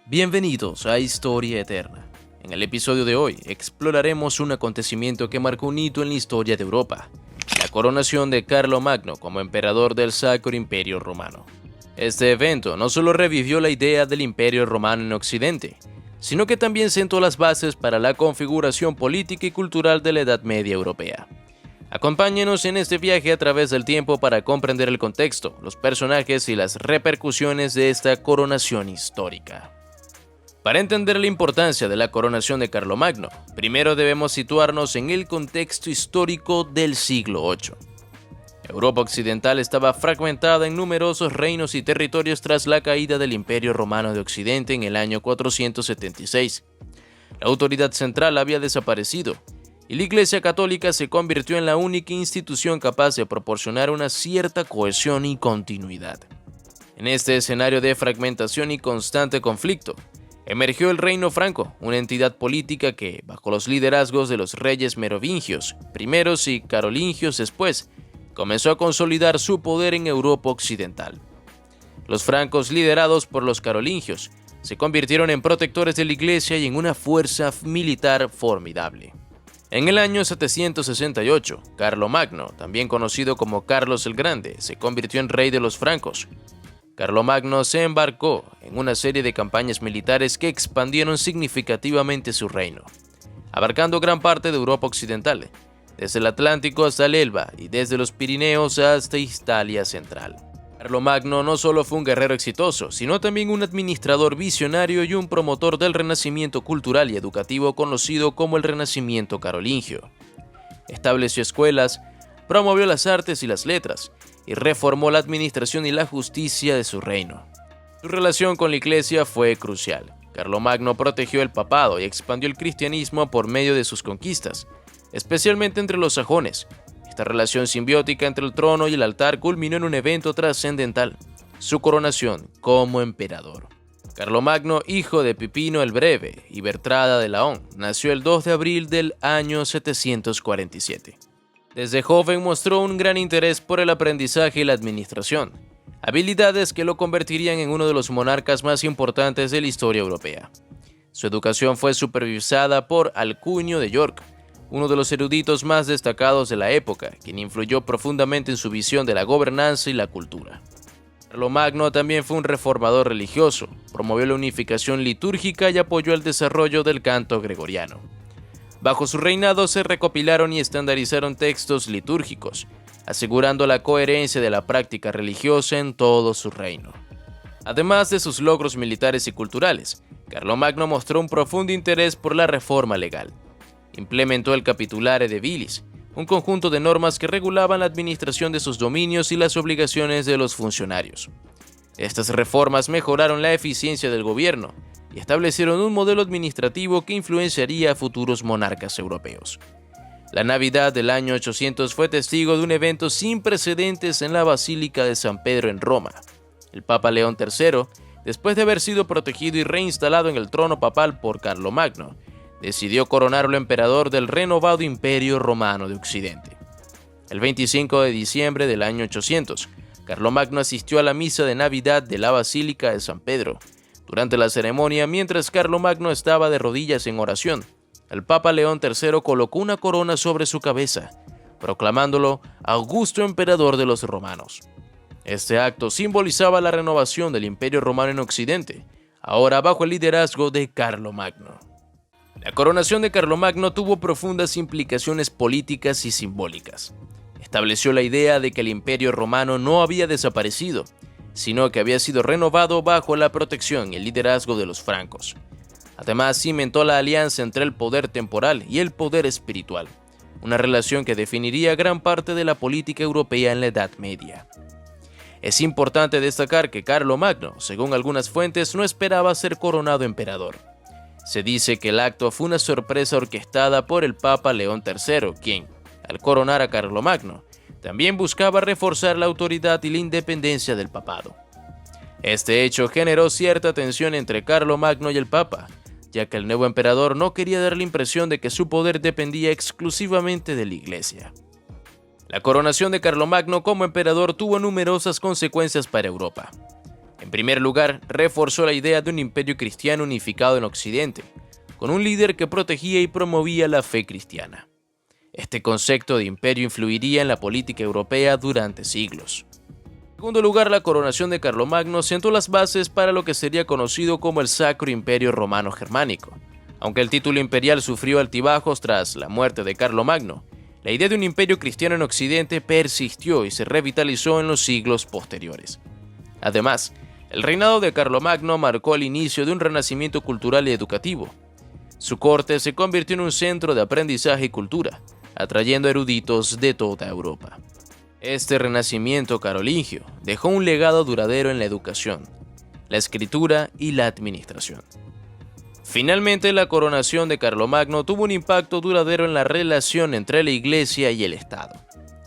Bienvenidos a Historia Eterna. En el episodio de hoy exploraremos un acontecimiento que marcó un hito en la historia de Europa, la coronación de Carlomagno como emperador del Sacro Imperio Romano. Este evento no solo revivió la idea del Imperio Romano en Occidente, sino que también sentó las bases para la configuración política y cultural de la Edad Media europea. Acompáñenos en este viaje a través del tiempo para comprender el contexto, los personajes y las repercusiones de esta coronación histórica. Para entender la importancia de la coronación de Carlomagno, primero debemos situarnos en el contexto histórico del siglo VIII. Europa occidental estaba fragmentada en numerosos reinos y territorios tras la caída del Imperio Romano de Occidente en el año 476. La autoridad central había desaparecido, y la Iglesia Católica se convirtió en la única institución capaz de proporcionar una cierta cohesión y continuidad. En este escenario de fragmentación y constante conflicto, emergió el Reino Franco, una entidad política que, bajo los liderazgos de los reyes merovingios primeros y carolingios después, comenzó a consolidar su poder en Europa occidental. Los francos, liderados por los carolingios, se convirtieron en protectores de la Iglesia y en una fuerza militar formidable. En el año 768, Carlomagno, también conocido como Carlos el Grande, se convirtió en rey de los francos. Carlomagno se embarcó en una serie de campañas militares que expandieron significativamente su reino, abarcando gran parte de Europa occidental, desde el Atlántico hasta el Elba y desde los Pirineos hasta Italia central. Carlomagno no solo fue un guerrero exitoso, sino también un administrador visionario y un promotor del renacimiento cultural y educativo conocido como el Renacimiento carolingio. Estableció escuelas, promovió las artes y las letras, y reformó la administración y la justicia de su reino. Su relación con la Iglesia fue crucial. Carlomagno protegió el papado y expandió el cristianismo por medio de sus conquistas, especialmente entre los sajones. Esta relación simbiótica entre el trono y el altar culminó en un evento trascendental, su coronación como emperador. Carlomagno, hijo de Pipino el Breve y Bertrada de Laon, nació el 2 de abril del año 747. Desde joven mostró un gran interés por el aprendizaje y la administración, habilidades que lo convertirían en uno de los monarcas más importantes de la historia europea. Su educación fue supervisada por Alcuino de York, uno de los eruditos más destacados de la época, quien influyó profundamente en su visión de la gobernanza y la cultura. Carlomagno también fue un reformador religioso, promovió la unificación litúrgica y apoyó el desarrollo del canto gregoriano. Bajo su reinado se recopilaron y estandarizaron textos litúrgicos, asegurando la coherencia de la práctica religiosa en todo su reino. Además de sus logros militares y culturales, Carlomagno mostró un profundo interés por la reforma legal. Implementó el Capitulare de Vilis, un conjunto de normas que regulaban la administración de sus dominios y las obligaciones de los funcionarios. Estas reformas mejoraron la eficiencia del gobierno y establecieron un modelo administrativo que influenciaría a futuros monarcas europeos. La Navidad del año 800 fue testigo de un evento sin precedentes en la Basílica de San Pedro en Roma. El Papa León III, después de haber sido protegido y reinstalado en el trono papal por Carlomagno, decidió coronarlo emperador del renovado Imperio Romano de Occidente. El 25 de diciembre del año 800, Carlomagno asistió a la misa de Navidad de la Basílica de San Pedro. Durante la ceremonia, mientras Carlomagno estaba de rodillas en oración, el Papa León III colocó una corona sobre su cabeza, proclamándolo Augusto Emperador de los Romanos. Este acto simbolizaba la renovación del Imperio Romano en Occidente, ahora bajo el liderazgo de Carlomagno. La coronación de Carlomagno tuvo profundas implicaciones políticas y simbólicas. Estableció la idea de que el Imperio Romano no había desaparecido, sino que había sido renovado bajo la protección y el liderazgo de los francos. Además, cimentó la alianza entre el poder temporal y el poder espiritual, una relación que definiría gran parte de la política europea en la Edad Media. Es importante destacar que Carlomagno, según algunas fuentes, no esperaba ser coronado emperador. Se dice que el acto fue una sorpresa orquestada por el Papa León III, quien, al coronar a Carlomagno, también buscaba reforzar la autoridad y la independencia del papado. Este hecho generó cierta tensión entre Carlomagno y el Papa, ya que el nuevo emperador no quería dar la impresión de que su poder dependía exclusivamente de la Iglesia. La coronación de Carlomagno como emperador tuvo numerosas consecuencias para Europa. En primer lugar, reforzó la idea de un imperio cristiano unificado en Occidente, con un líder que protegía y promovía la fe cristiana. Este concepto de imperio influiría en la política europea durante siglos. En segundo lugar, la coronación de Carlomagno sentó las bases para lo que sería conocido como el Sacro Imperio Romano Germánico. Aunque el título imperial sufrió altibajos tras la muerte de Carlomagno, la idea de un imperio cristiano en Occidente persistió y se revitalizó en los siglos posteriores. Además, el reinado de Carlomagno marcó el inicio de un renacimiento cultural y educativo. Su corte se convirtió en un centro de aprendizaje y cultura, atrayendo eruditos de toda Europa. Este renacimiento carolingio dejó un legado duradero en la educación, la escritura y la administración. Finalmente, la coronación de Carlomagno tuvo un impacto duradero en la relación entre la Iglesia y el Estado.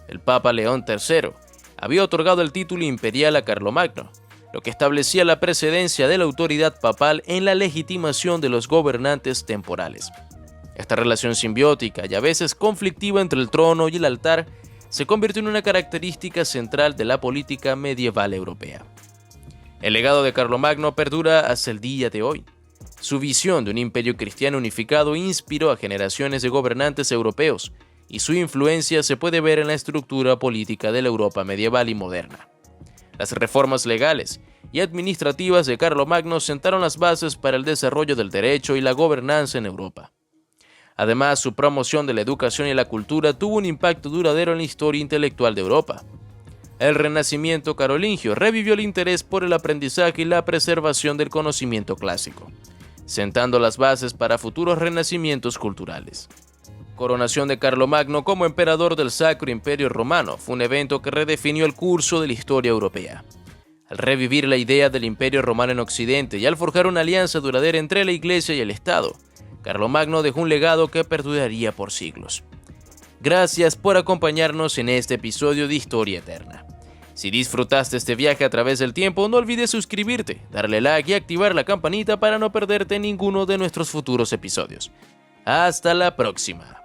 El Papa León III había otorgado el título imperial a Carlomagno, lo que establecía la precedencia de la autoridad papal en la legitimación de los gobernantes temporales. Esta relación simbiótica y a veces conflictiva entre el trono y el altar se convirtió en una característica central de la política medieval europea. El legado de Carlomagno perdura hasta el día de hoy. Su visión de un imperio cristiano unificado inspiró a generaciones de gobernantes europeos, y su influencia se puede ver en la estructura política de la Europa medieval y moderna. Las reformas legales y administrativas de Carlomagno sentaron las bases para el desarrollo del derecho y la gobernanza en Europa. Además, su promoción de la educación y la cultura tuvo un impacto duradero en la historia intelectual de Europa. El Renacimiento carolingio revivió el interés por el aprendizaje y la preservación del conocimiento clásico, sentando las bases para futuros renacimientos culturales. Coronación de Carlomagno como emperador del Sacro Imperio Romano fue un evento que redefinió el curso de la historia europea. Al revivir la idea del Imperio Romano en Occidente y al forjar una alianza duradera entre la Iglesia y el Estado, Carlomagno dejó un legado que perduraría por siglos. Gracias por acompañarnos en este episodio de Historia Eterna. Si disfrutaste este viaje a través del tiempo, no olvides suscribirte, darle like y activar la campanita para no perderte ninguno de nuestros futuros episodios. Hasta la próxima.